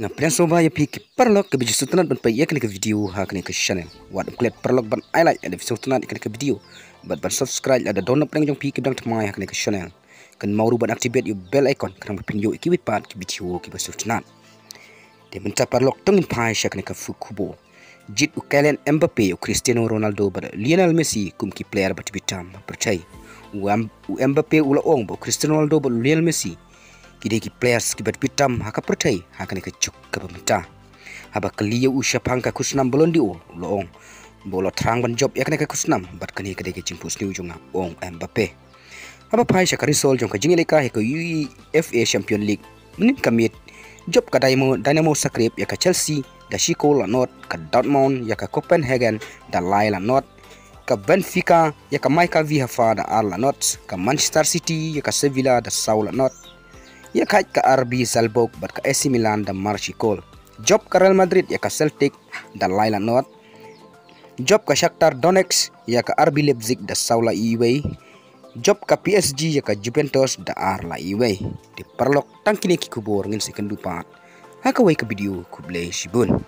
Nga plan soba ya pi perlok ke biji sutanat ban pai yakni ke video ha kani ke channel wat klet perlok ban highlight ada sutanat ikani ke video ban subscribe ada download plang jong pi ke dang tmai ha kani ke channel kan mauru ban activate you bell icon kan pin yo iki pat ke video ke sutanat de menca perlok tengin pai sha kani ke fukubo Jied ukalen Mbappe u Cristiano Ronaldo bar Leonel Messi kum ki player bat bitam percaya u Mbappe ula ong bo Cristiano Ronaldo bar Leonel Messi kide ki players ki bat pitam haka pertai haka ni kecuk ke pemerintah haba kelia usha pangka kusnam belon di loong bolo terang ban job ya kena ke kusnam bat kani kede ke cimpus ni ujunga ong Mbappe haba pai syakari sol jong ka jingeleka he ke UEFA Champion League menin kamit job ka Dynamo Zagreb ya ka Chelsea da Chico la not ka Dortmund ya ka Copenhagen da Laila not ka Benfica ya ka Michael Vihafa da Arla not ka Manchester City ya ka Sevilla da Saul not ya kait ka RB Salzburg bat ka AC Milan da Marseille job ka Real Madrid ya ka Celtic da Laila Not job ka Shakhtar Donetsk ya ka RB Leipzig da Saula Iway job ka PSG ya ka Juventus da Arla Iway di perlok tangkini ki kubor ngin second dupat haka way ka video ku play sibun